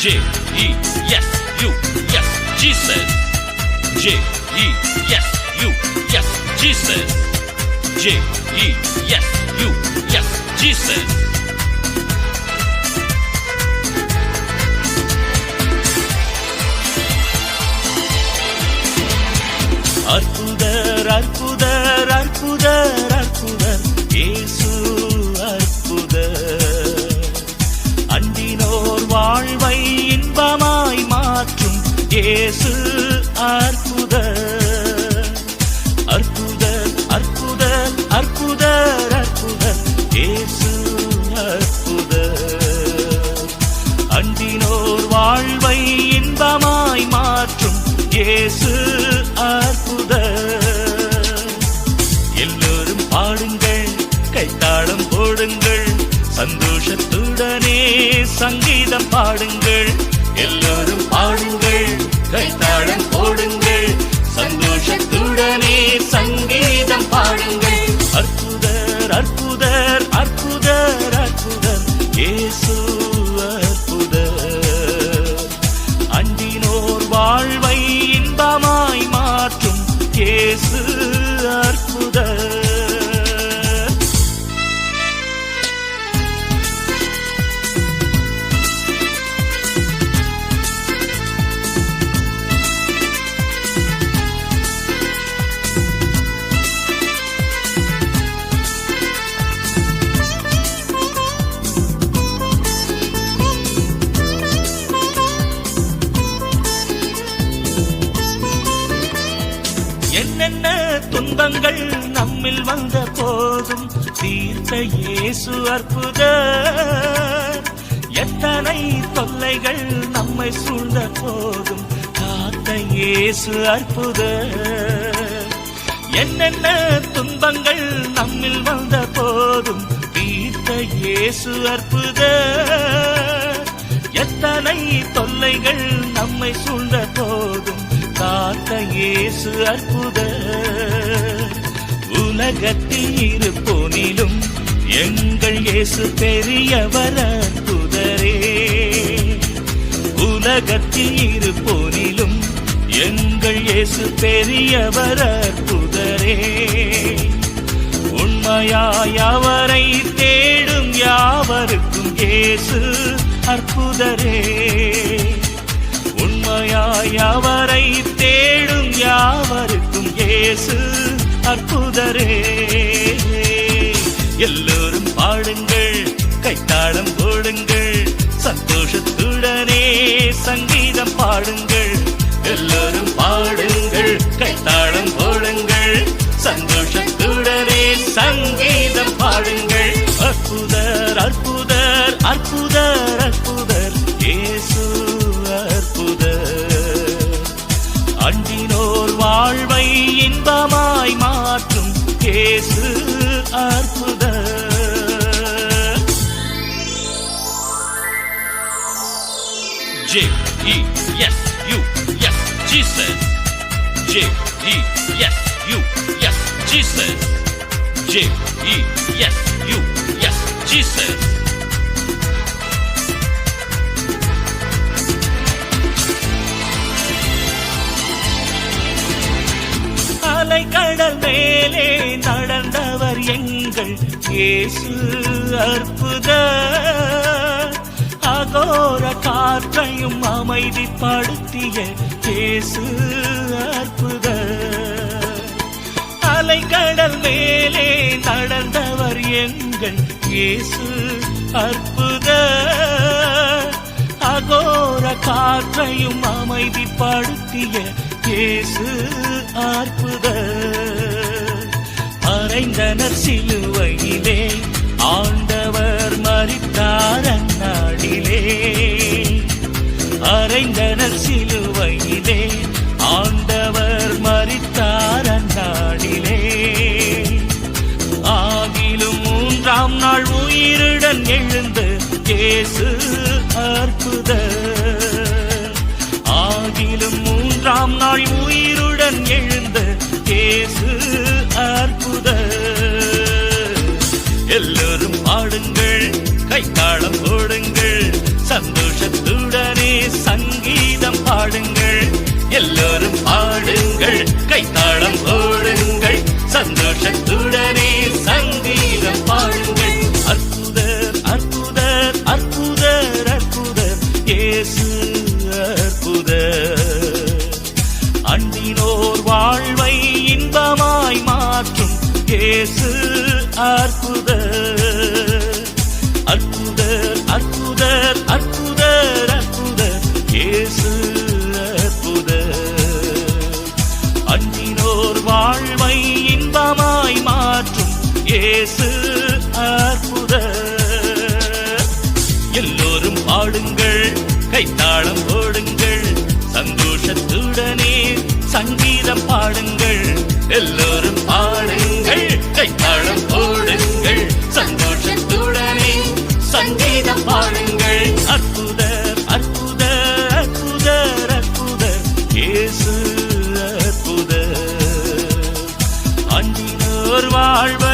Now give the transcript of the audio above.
J-E-S-U-S, Jesus. J-E-S-U-S, Jesus. J-E-S-U-S, Jesus. அற்புதர் அற்புதர் அற்புதர் அற்புதர் இயேசு அற்புதர். அண்டினோர் வாழ்வை இன்பமாய் மாற்றும் இயேசு அற்புதர். அற்புதர் அற்புதர் அற்புதர் அற்புதர் இயேசு அற்புதர். அண்டினோர் வாழ்வை இன்பமாய் மாற்றும் இயேசு அற்புதர். எல்லோரும் பாடுங்கள், கைத்தாளம் போடுங்கள், சந்தோஷத்துடனே சங்கீதம் பாடுங்கள். எல்லோரும் பாடுங்கள், கைத்தாளம் போடுங்கள், சந்தோஷத்துடனே சங்கீதம் பாடுங்கள். அற்புதர் அற்புதர் அற்புதர் அற்புதர் இயேசு அற்புதர். அண்டினோர் வாழ்வை இன்பமாய் மாற்றும் இயேசு அற்புதர். என்னென்ன துன்பங்கள் நம்மில் வந்த போதும் தீர்த்த இயேசு அற்புதர். எத்தனை தொல்லைகள் நம்மை சூழ்ந்த போதும் காத்த இயேசு அற்புதர். என்னென்ன துன்பங்கள் நம்மில் வந்த போதும் தீர்த்த இயேசு அற்புதர். எத்தனை தொல்லைகள் நம்மை சூழ்ந்த போதும் காத்த இயேசு அற்புதர். உலகத்தில் இருப்போனிலும் எங்கள் இயேசு பெரியவர் அற்புதரே. உலகத்தில் இருப்போனிலும் எங்கள் இயேசு பெரியவர் அற்புதரே. உண்மையாய் அவரை தேடும் யாவருக்கும் இயேசு அற்புதரே. உண்மையாய் அவரை தேடும் யாவருக்கும் இயேசு அற்புதரே. எல்லோரும் பாடுங்கள், கைத்தாளம் போடுங்கள், சந்தோஷத்துடனே சங்கீதம் பாடுங்கள். எல்லோரும் பாடுங்கள், கைத்தாளம் போடுங்கள், சந்தோஷத்துடனே சங்கீதம் பாடுங்கள். அற்புதர் அற்புதர் அற்புதர் அற்புதர் இயேசு அற்புதர். அண்டினோர் வாழ்வை இன்பமாய் மாற்றும் இயேசு அற்புதர். J-E-S-U-S, Jesus. J-E-S-U-S, Jesus. J-E-S-U-S, Jesus. அலை கடல் மேலே நடந்தவர் எங்கள் இயேசு அற்புதர். அகோர காற்றையும் அமைதிப்படுத்திய இயேசு அற்புதர். அலை கடல் மேலே நடந்தவர் எங்கள் இயேசு அற்புதர். அகோர காற்றையும் அமைதிப்படுத்திய இயேசு அற்புதர். மறைந்தனர் சிலுவையிலே ஆண்டவர் மரித்தார் அந்நாளிலே. அறைந்தனர் சிலுவையிலே ஆண்டவர் மரித்தார் அந்நாளிலே. ஆகிலும் மூன்றாம் நாள் உயிருடன் எழுந்த இயேசு அற்புதர். ஆகிலும் மூன்றாம் நாள் உயிருடன் எழுந்த இயேசு அற்புதர். எல்லோரும் பாடுங்கள், கைத்தாளம் போடுங்கள், சந்தோஷத்துடனே சங்கீதம் பாடுங்கள். எல்லோரும் பாடுங்கள், கைத்தாளம் போடுங்கள், சந்தோஷத்துடனே சங்கீதம் பாடுங்கள். அற்புதர் அற்புதர் அற்புதர் அற்புதர் இயேசு அற்புதர். அண்டினோர் வாழ்வை இன்பமாய் மாற்றும் இயேசு அற்புதர். அற்புதர் அற்புதர் அற்புதர் அற்புதர் இயேசு அற்புதர். அண்டினோர் வாழ்வை இன்பமாய் மாற்றும் இயேசு அற்புதர். எல்லோரும் பாடுங்கள், கைத்தாளம் போடுங்கள், சந்தோஷத்துடனே சங்கீதம் பாடுங்கள். எல்லோரும் பாடுங்கள், கைத்தாளம் போடுங்கள், சந்தோஷத்துடனே சங்கீதம் பாடுங்கள். அற்புதர் அற்புதர் அற்புதர் அற்புதர் இயேசு அற்புதர். அண்டினோர் வாழ்வை